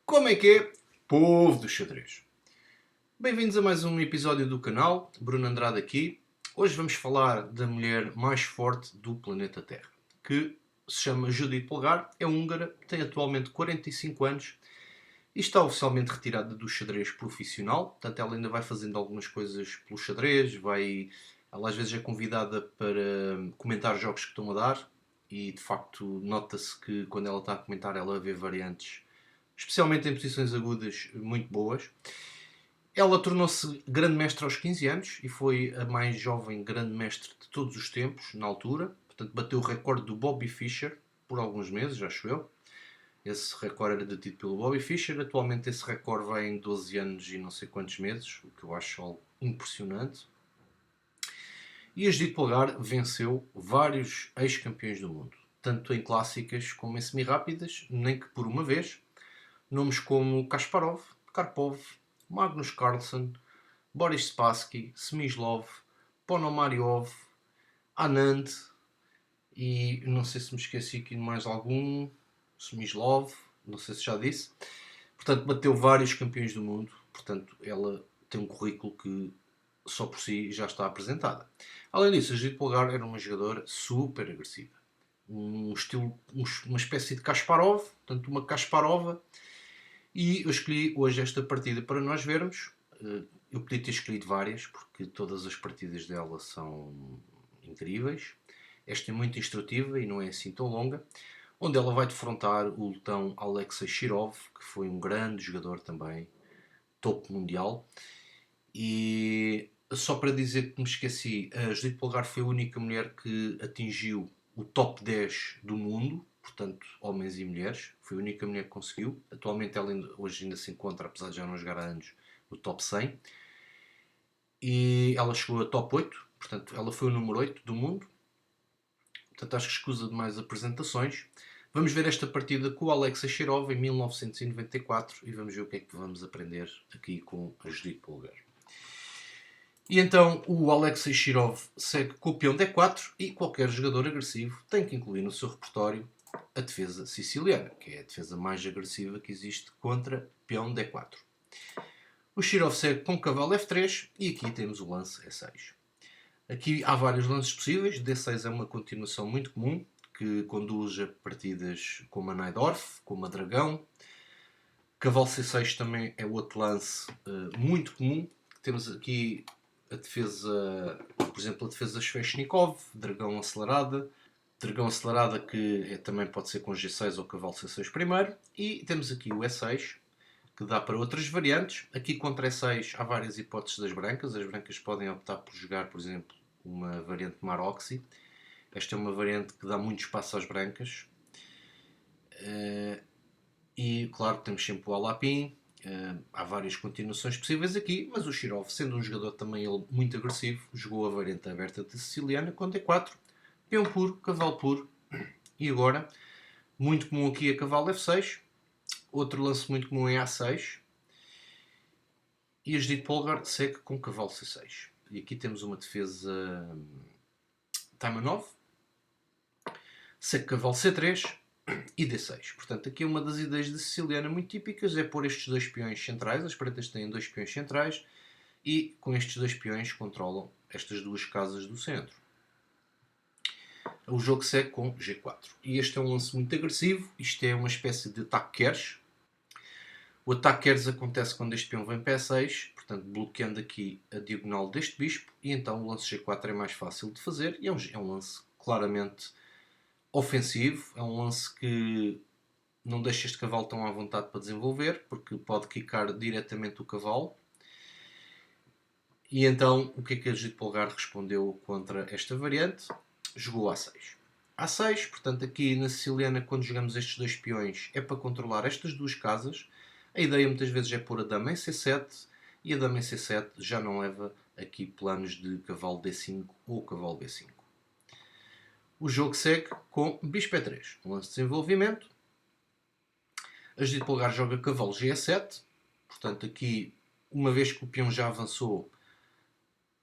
Como é que é, povo do xadrez? Bem-vindos a mais um episódio do canal, Bruno Andrade aqui. Hoje vamos falar da mulher mais forte do planeta Terra, que se chama Judith Polgar, é húngara, tem atualmente 45 anos e está oficialmente retirada do xadrez profissional. Portanto, ela ainda vai fazendo algumas coisas pelo xadrez, ela às vezes é convidada para comentar jogos que estão a dar e de facto nota-se que quando ela está a comentar ela vê variantes, especialmente em posições agudas, muito boas. Ela tornou-se grande mestre aos 15 anos e foi a mais jovem grande mestre de todos os tempos, na altura. Portanto, bateu o recorde do Bobby Fischer por alguns meses, acho eu. Esse recorde era detido pelo Bobby Fischer. Atualmente esse recorde vai em 12 anos e não sei quantos meses, o que eu acho algo impressionante. E a Judith Polgar venceu vários ex-campeões do mundo, tanto em clássicas como em semi-rápidas, nem que por uma vez. Nomes como Kasparov, Karpov, Magnus Carlsen, Boris Spassky, Smyslov, Ponomariov, Anand e não sei se me esqueci aqui de mais algum, Smyslov, não sei se já disse. Portanto, bateu vários campeões do mundo. Portanto, ela tem um currículo que só por si já está apresentada. Além disso, a Judith Polgar era uma jogadora super agressiva. Uma espécie de Kasparov, portanto uma Kasparova. E eu escolhi hoje esta partida para nós vermos. Eu podia ter escolhido várias, porque todas as partidas dela são incríveis. Esta é muito instrutiva e não é assim tão longa. Onde ela vai defrontar o lutão Alexei Shirov, que foi um grande jogador também, topo mundial. E só para dizer que me esqueci, a Judith Polgar foi a única mulher que atingiu o top 10 do mundo, portanto, homens e mulheres. Foi a única mulher que conseguiu. Atualmente ela hoje ainda se encontra, apesar de já não jogar há anos, no top 100. E ela chegou a top 8, portanto, ela foi o número 8 do mundo. Portanto, acho que escusa de mais apresentações. Vamos ver esta partida com o Alexei Shirov em 1994 e vamos ver o que é que vamos aprender aqui com a Judith Polgar. E então o Alexei Shirov segue com o peão D4 e qualquer jogador agressivo tem que incluir no seu repertório a defesa siciliana, que é a defesa mais agressiva que existe contra peão D4. O Shirov segue com cavalo F3 e aqui temos o lance E6. Aqui há vários lances possíveis. D6 é uma continuação muito comum que conduz a partidas como a Najdorf, como a Dragão. Cavalo C6 também é outro lance muito comum. Temos aqui a defesa, por exemplo, a defesa Sveshnikov, dragão acelerada que também pode ser com G6 ou cavalo C6 primeiro. E temos aqui o E6, que dá para outras variantes. Aqui contra E6 há várias hipóteses das brancas. As brancas podem optar por jogar, por exemplo, uma variante Maroczy. Esta é uma variante que dá muito espaço às brancas. E, claro, temos sempre o Alapin. Há várias continuações possíveis aqui, mas o Shirov, sendo um jogador também ele muito agressivo, jogou a variante aberta de siciliana com D4, peão puro, cavalo puro. E agora, muito comum aqui é cavalo F6. Outro lance muito comum é A6. E a Judith Polgar segue com cavalo C6. E aqui temos uma defesa Taimanov. Segue cavalo C3 e D6. Portanto, aqui uma das ideias de siciliana muito típicas é pôr estes dois peões centrais. As pretas têm dois peões centrais e com estes dois peões controlam estas duas casas do centro. O jogo segue com G4. E este é um lance muito agressivo. Isto é uma espécie de ataque Kers. O ataque Kers acontece quando este peão vem para E6, portanto bloqueando aqui a diagonal deste bispo, e então o lance G4 é mais fácil de fazer e é um lance claramente ofensivo, é um lance que não deixa este cavalo tão à vontade para desenvolver, porque pode quicar diretamente o cavalo. E então o que é que a Judith Polgar respondeu contra esta variante? Jogou A6. A6, portanto aqui na siciliana quando jogamos estes dois peões é para controlar estas duas casas. A ideia muitas vezes é pôr a dama em C7 e a dama em C7 já não leva aqui planos de cavalo D5 ou cavalo B5. O jogo segue com bispo E3, um lance de desenvolvimento. A Judith Polgar joga cavalo G7, portanto aqui, uma vez que o peão já avançou,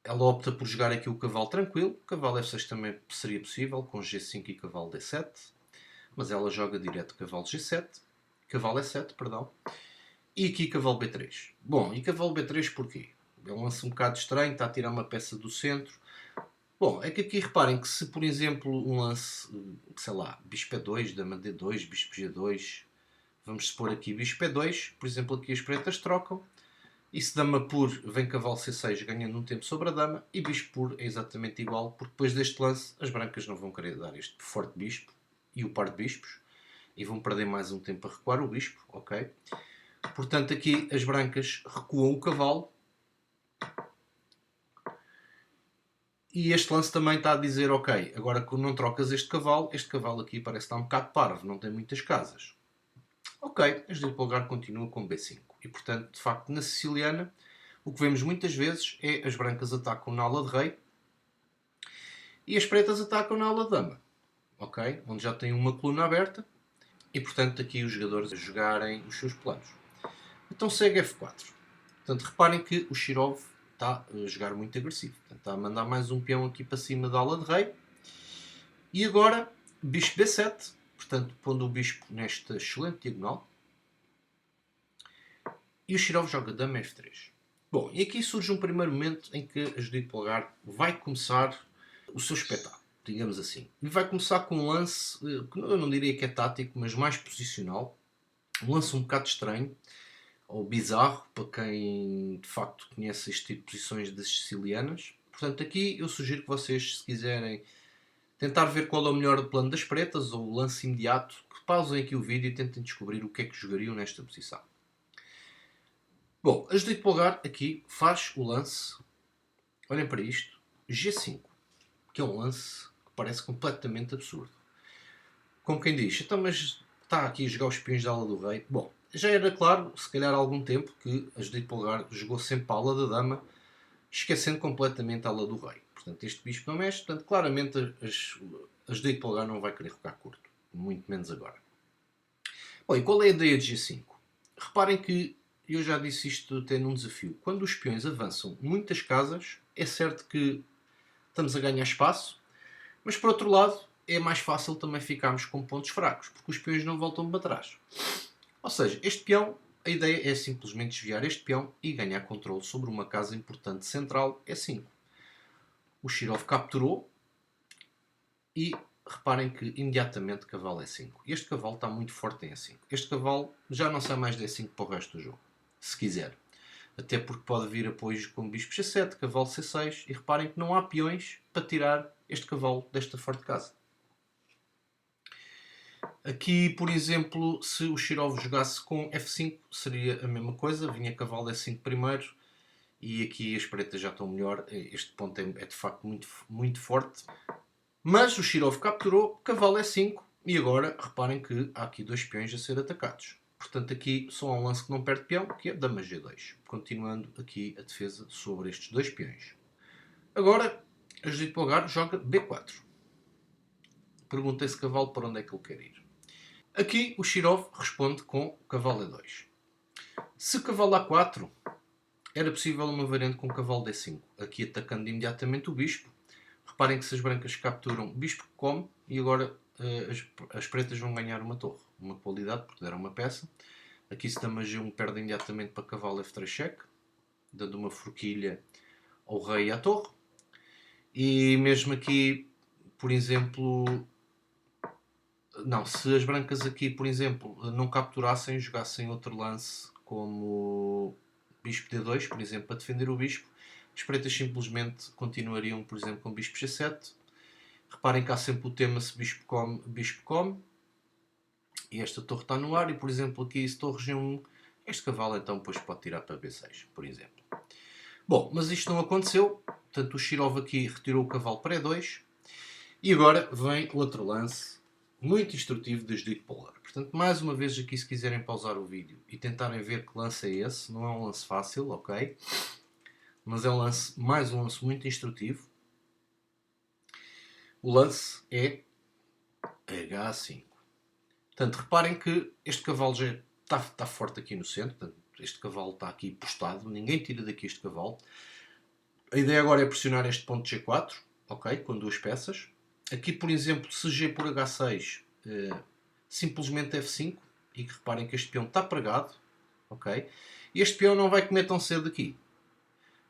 ela opta por jogar aqui o cavalo tranquilo. Cavalo F6 também seria possível, com G5 e cavalo D7, mas ela joga direto cavalo G7. cavalo E7, perdão, e aqui cavalo B3. Bom, e cavalo B3 porquê? É um lance um bocado estranho, está a tirar uma peça do centro. Bom, é que aqui reparem que se, por exemplo, um lance, sei lá, bispo E2, dama D2, bispo G2, vamos supor aqui bispo E2, por exemplo, aqui as pretas trocam, e se dama por vem cavalo C6 ganhando um tempo sobre a dama, e bispo por é exatamente igual, porque depois deste lance as brancas não vão querer dar este forte bispo e o par de bispos, e vão perder mais um tempo a recuar o bispo, ok? Portanto, aqui as brancas recuam o cavalo. E este lance também está a dizer, ok, agora que não trocas este cavalo aqui parece estar um bocado parvo, não tem muitas casas. Ok, as de Polgar continua com B5. E portanto, de facto, na siciliana, o que vemos muitas vezes é as brancas atacam na ala de rei e as pretas atacam na ala de dama. Ok? Onde já tem uma coluna aberta e portanto aqui os jogadores a jogarem os seus planos. Então segue F4. Portanto, reparem que o Shirov está a jogar muito agressivo. Portanto, está a mandar mais um peão aqui para cima da ala de rei. E agora, bispo B7. Portanto, pondo o bispo nesta excelente diagonal. E o Shirov joga dama F3. Bom, e aqui surge um primeiro momento em que a Judite Polgar vai começar o seu espetáculo, digamos assim. E vai começar com um lance, que eu não diria que é tático, mas mais posicional. Um lance um bocado estranho, ou bizarro, para quem de facto conhece este tipo de posições das sicilianas. Portanto, aqui eu sugiro que vocês, se quiserem tentar ver qual é o melhor plano das pretas, ou o lance imediato, que pausem aqui o vídeo e tentem descobrir o que é que jogariam nesta posição. Bom, a Judite Polgar aqui faz o lance, olhem para isto, G5, que é um lance que parece completamente absurdo. Como quem diz, então mas está aqui a jogar os peões da ala do rei. Bom, já era claro, se calhar há algum tempo, que a Judite Polgar jogou sempre a ala da dama, esquecendo completamente a ala do rei. Portanto, este bispo não mexe, portanto, claramente a Judite Polgar não vai querer jogar curto, muito menos agora. Bom, e qual é a ideia de G5? Reparem que eu já disse isto até num desafio. Quando os peões avançam muitas casas, é certo que estamos a ganhar espaço, mas por outro lado é mais fácil também ficarmos com pontos fracos, porque os peões não voltam para trás. Ou seja, este peão, a ideia é simplesmente desviar este peão e ganhar controle sobre uma casa importante central, E5. O Shirov capturou e reparem que imediatamente cavalo E5. Este cavalo está muito forte em E5. Este cavalo já não sai mais de E5 para o resto do jogo, se quiser. Até porque pode vir apoio com bispo C7, cavalo C6. E reparem que não há peões para tirar este cavalo desta forte casa. Aqui, por exemplo, se o Shirov jogasse com F5, seria a mesma coisa. Vinha cavalo E5 primeiro. E aqui as pretas já estão melhor. Este ponto é de facto muito, muito forte. Mas o Shirov capturou, cavalo E5. E agora, reparem que há aqui dois peões a ser atacados. Portanto, aqui só há um lance que não perde peão, que é dama G2. Continuando aqui a defesa sobre estes dois peões. Agora, a Judite Polgar joga B4. Perguntei se cavalo para onde é que ele quer ir. Aqui o Shirov responde com o cavalo E2. Se cavalo A4, era possível uma variante com cavalo D5. Aqui atacando imediatamente o bispo. Reparem que se as brancas capturam, o bispo come e agora as pretas vão ganhar uma torre. Uma qualidade, porque deram uma peça. Aqui se dama G1 perde imediatamente para cavalo F3 cheque, dando uma forquilha ao rei e à torre. E mesmo aqui, por exemplo, não, se as brancas aqui, por exemplo, não capturassem, jogassem outro lance como bispo D2, por exemplo, para defender o bispo, as pretas simplesmente continuariam, por exemplo, com bispo G7. Reparem que há sempre o tema se bispo come. E esta torre está no ar e, por exemplo, aqui se torre G1, este cavalo então depois pode tirar para B6, por exemplo. Bom, mas isto não aconteceu. Portanto, o Shirov aqui retirou o cavalo para E2. E agora vem outro lance muito instrutivo da Judite Polgar. Portanto, mais uma vez aqui, se quiserem pausar o vídeo e tentarem ver que lance é esse, não é um lance fácil, ok? Mas é mais um lance muito instrutivo. O lance é H5. Portanto, reparem que este cavalo já está forte aqui no centro. Portanto, este cavalo está aqui postado. Ninguém tira daqui este cavalo. A ideia agora é pressionar este ponto G4, ok? Com duas peças. Aqui, por exemplo, se G por H6, simplesmente F5 e que reparem que este peão está pregado, ok? E este peão não vai comer tão cedo aqui.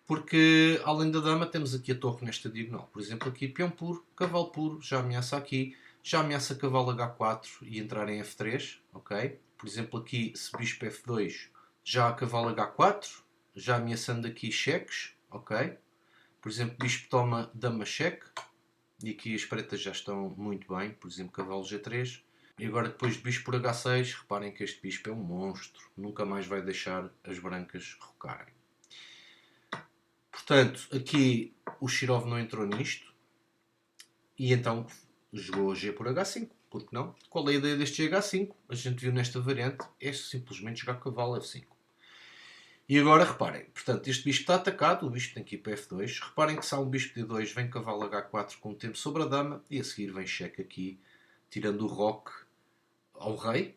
Porque, além da dama, temos aqui a torre nesta diagonal. Por exemplo, aqui peão puro, cavalo puro, já ameaça aqui, já ameaça cavalo H4 e entrar em F3, ok? Por exemplo, aqui, se bispo F2, já cavalo H4, já ameaçando aqui cheques, ok? Por exemplo, bispo toma dama cheque, e aqui as pretas já estão muito bem, por exemplo, cavalo G3. E agora, depois de bispo por H6, reparem que este bispo é um monstro, nunca mais vai deixar as brancas rocarem. Portanto, aqui o Shirov não entrou nisto e então jogou G por H5, porque não? Qual é a ideia deste H5? A gente viu nesta variante, é simplesmente jogar cavalo F5. E agora reparem, portanto, este bispo está atacado, o bispo tem que ir para F2. Reparem que se há um bispo D2, vem cavalo H4 com o tempo sobre a dama e a seguir vem cheque aqui, tirando o roque ao rei.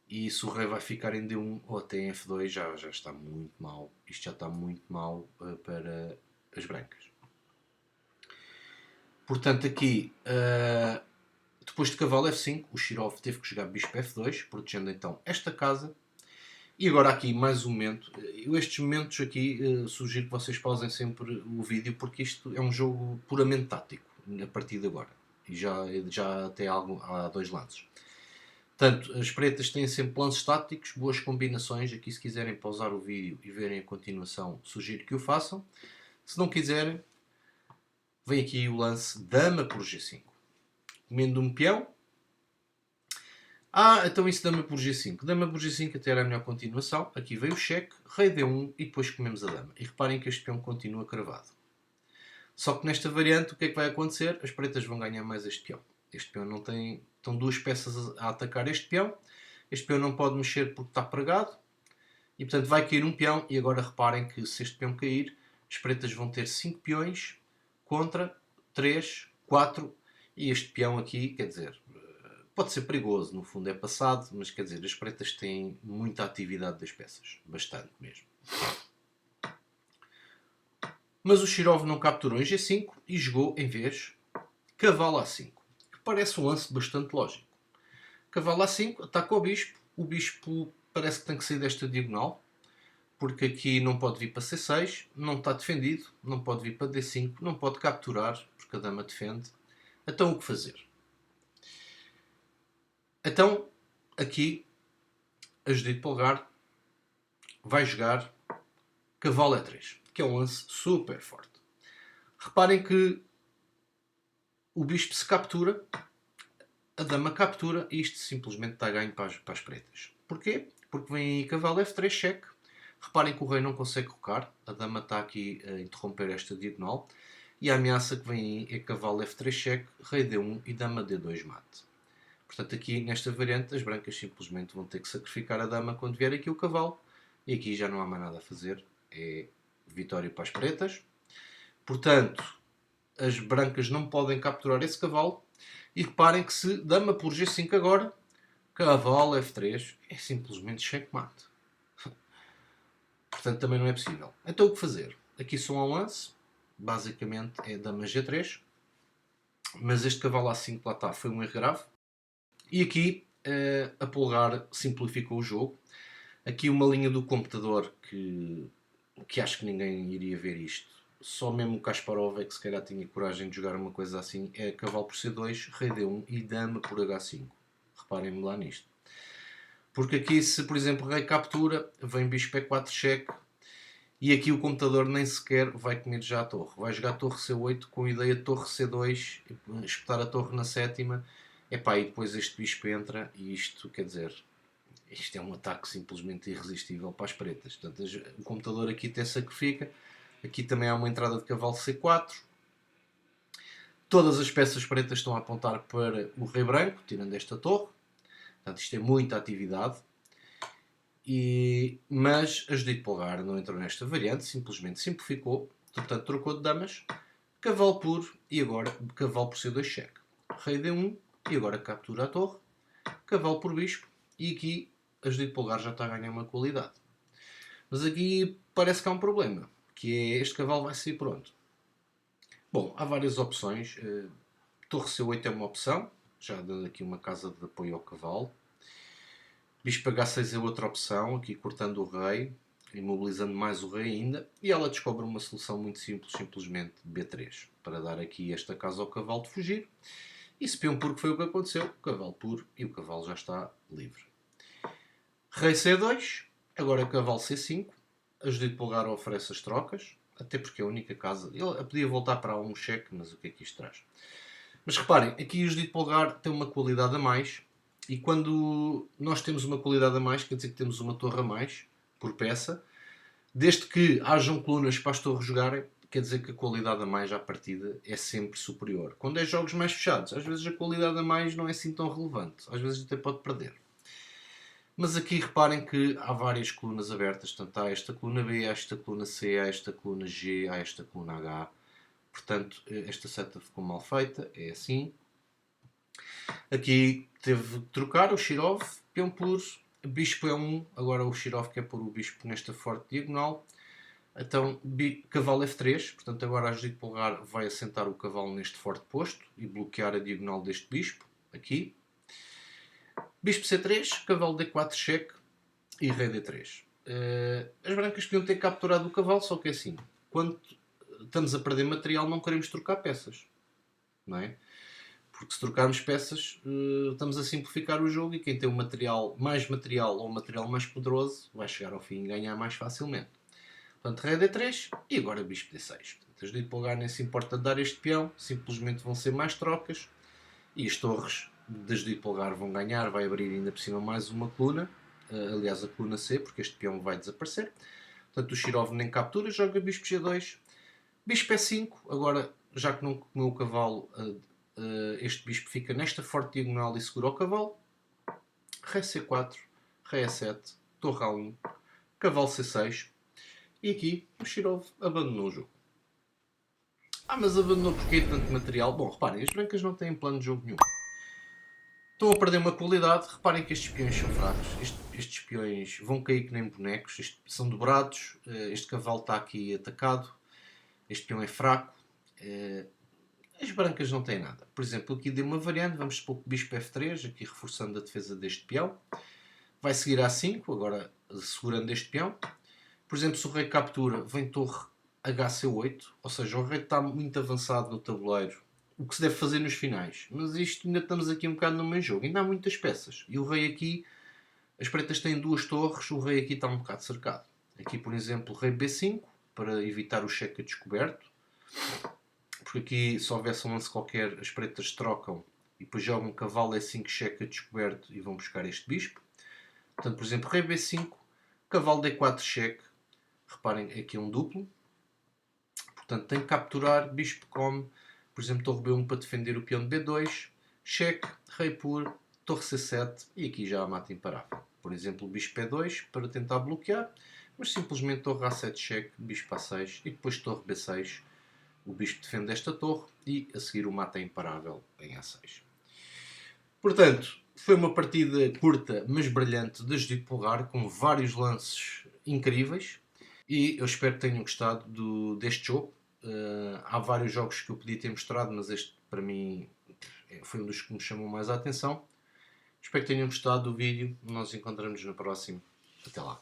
E se o rei vai ficar em D1 ou até em F2, já está muito mal. Isto já está muito mal para as brancas. Portanto, aqui, depois de cavalo F5, o Shirov teve que jogar bispo F2, protegendo então esta casa. E agora aqui mais um momento. Estes momentos aqui, sugiro que vocês pausem sempre o vídeo, porque isto é um jogo puramente tático, a partir de agora. E já até há dois lances. Portanto, as pretas têm sempre lances táticos, boas combinações. Aqui, se quiserem pausar o vídeo e verem a continuação, sugiro que o façam. Se não quiserem, vem aqui o lance dama por G5. Comendo um peão. Então isso dama por G5. Dama por G5 até era a melhor continuação. Aqui veio o cheque, rei D1 e depois comemos a dama. E reparem que este peão continua cravado. Só que nesta variante, o que é que vai acontecer? As pretas vão ganhar mais este peão. Este peão não tem... Estão duas peças a atacar este peão. Este peão não pode mexer porque está pregado. E portanto vai cair um peão. E agora reparem que se este peão cair, as pretas vão ter 5 peões contra 3, 4. E este peão aqui, quer dizer, pode ser perigoso. No fundo é passado. Mas quer dizer, as pretas têm muita atividade das peças. Bastante mesmo. Mas o Shirov não capturou em G5 e jogou, em vez, cavalo A5. Que parece um lance bastante lógico. Cavalo A5, ataca o bispo. O bispo parece que tem que sair desta diagonal. Porque aqui não pode vir para C6. Não está defendido. Não pode vir para D5. Não pode capturar, porque a dama defende. Então o que fazer? Então, aqui, a Judite Polgar vai jogar cavalo E3. Que é um lance super forte. Reparem que o bispo se captura, a dama captura e isto simplesmente está ganho para as pretas. Porquê? Porque vem aí cavalo F3 cheque. Reparem que o rei não consegue rocar, a dama está aqui a interromper esta diagonal e a ameaça que vem aí é cavalo F3 cheque, rei D1 e dama D2 mate. Portanto, aqui nesta variante as brancas simplesmente vão ter que sacrificar a dama quando vier aqui o cavalo e aqui já não há mais nada a fazer, é vitória para as pretas. Portanto, as brancas não podem capturar esse cavalo. E reparem que se dama por G5 agora, cavalo F3, é simplesmente checkmate. Portanto, também não é possível. Então, o que fazer? Aqui só há um lance. Basicamente é dama G3. Mas este cavalo A5 lá está, foi um erro grave. E aqui a Polgar simplificou o jogo. Aqui uma linha do computador que acho que ninguém iria ver isto. Só mesmo o Kasparov é que se calhar tinha coragem de jogar uma coisa assim. É cavalo por C2, rei D1 e dama por H5. Reparem-me lá nisto. Porque aqui, se por exemplo rei captura, vem bispo E4 cheque. E aqui o computador nem sequer vai comer já a torre. Vai jogar torre C8 com a ideia de torre C2, espetar a torre na sétima. Epá, e depois este bispo entra e isto, quer dizer, isto é um ataque simplesmente irresistível para as pretas. Portanto, o computador aqui até sacrifica. Aqui também há uma entrada de cavalo C4. Todas as peças pretas estão a apontar para o rei branco, tirando esta torre. Portanto, isto é muita atividade. Mas a Judite Polgar não entrou nesta variante, simplesmente simplificou. Portanto, trocou de damas. Cavalo puro e agora cavalo por C2 cheque. Rei D1 e agora captura a torre. Cavalo por bispo. E aqui a Judite Polgar já está a ganhar uma qualidade. Mas aqui parece que há um problema. Que é este cavalo vai sair pronto. Bom, há várias opções. Torre C8 é uma opção, já dando aqui uma casa de apoio ao cavalo. Bispo H6 é outra opção, aqui cortando o rei, imobilizando mais o rei ainda, e ela descobre uma solução muito simples, simplesmente B3, para dar aqui esta casa ao cavalo de fugir. E se peão puro, que foi o que aconteceu, o cavalo puro, e o cavalo já está livre. Rei C2, agora cavalo C5, a Judite Polgar oferece as trocas, até porque é a única casa. Ele podia voltar para um cheque, mas o que é que isto traz? Mas reparem, aqui o Judite Polgar tem uma qualidade a mais, e quando nós temos uma qualidade a mais, quer dizer que temos uma torre a mais por peça, desde que hajam colunas para as torres jogarem, quer dizer que a qualidade a mais à partida é sempre superior. Quando é jogos mais fechados, às vezes a qualidade a mais não é assim tão relevante, às vezes até pode perder. Mas aqui reparem que há várias colunas abertas, portanto há esta coluna B, há esta coluna C, há esta coluna G, há esta coluna H. Portanto, esta seta ficou mal feita, é assim. Aqui teve de trocar o Shirov, peão por bispo é 1, agora o Shirov quer pôr o bispo nesta forte diagonal. Então, cavalo F3, portanto agora a Judite Polgar vai assentar o cavalo neste forte posto e bloquear a diagonal deste bispo, aqui. Bispo C3, cavalo D4 cheque e rei D3. As brancas podiam ter capturado o cavalo, só que é assim, quando estamos a perder material não queremos trocar peças, não é? Porque se trocarmos peças estamos a simplificar o jogo e quem tem um material ou um material mais poderoso vai chegar ao fim e ganhar mais facilmente. Portanto, rei D3 e agora bispo D6. Portanto, a Judite Polgar nem se importa de dar este peão, simplesmente vão ser mais trocas e as torres da Judite Polgar vão ganhar, vai abrir ainda por cima mais uma coluna, aliás a coluna C, porque este peão vai desaparecer. Portanto, o Shirov nem captura, joga bispo G2, bispo E5, agora já que não comeu o cavalo, este bispo fica nesta forte diagonal e segura o cavalo. Rei C4, rei E7, torre A1, cavalo C6 e aqui o Shirov abandonou o jogo. Mas abandonou porque tanto material? Bom, reparem, as brancas não têm plano de jogo nenhum. Estão a perder uma qualidade. Reparem que estes peões são fracos. Estes peões vão cair que nem bonecos. São dobrados. Este cavalo está aqui atacado. Este peão é fraco. As brancas não têm nada. Por exemplo, aqui dei uma variante. Vamos supor que bispo F3, aqui reforçando a defesa deste peão. Vai seguir A5, agora segurando este peão. Por exemplo, se o rei captura, vem torre HC8. Ou seja, o rei está muito avançado no tabuleiro. O que se deve fazer nos finais. Mas isto ainda estamos aqui um bocado no meio jogo. Ainda há muitas peças. E o rei aqui, as pretas têm duas torres, o rei aqui está um bocado cercado. Aqui, por exemplo, rei B5, para evitar o cheque a descoberto. Porque aqui, se houvesse um lance qualquer, as pretas trocam e depois jogam cavalo E5 cheque a descoberto e vão buscar este bispo. Portanto, por exemplo, rei B5, cavalo D4 cheque. Reparem, aqui é um duplo. Portanto, tem que capturar, bispo come. Por exemplo, torre B1 para defender o peão de B2, cheque, rei puro, torre C7 e aqui já a mata imparável. Por exemplo, bispo E2 para tentar bloquear, mas simplesmente torre A7 cheque, bispo A6 e depois torre B6. O bispo defende esta torre e a seguir o mata imparável em A6. Portanto, foi uma partida curta, mas brilhante de Judite Polgar, com vários lances incríveis e eu espero que tenham gostado deste jogo. Há vários jogos que eu podia ter mostrado, mas este para mim foi um dos que me chamou mais a atenção. Espero que tenham gostado do vídeo. Nós encontramos no próximo. Até lá.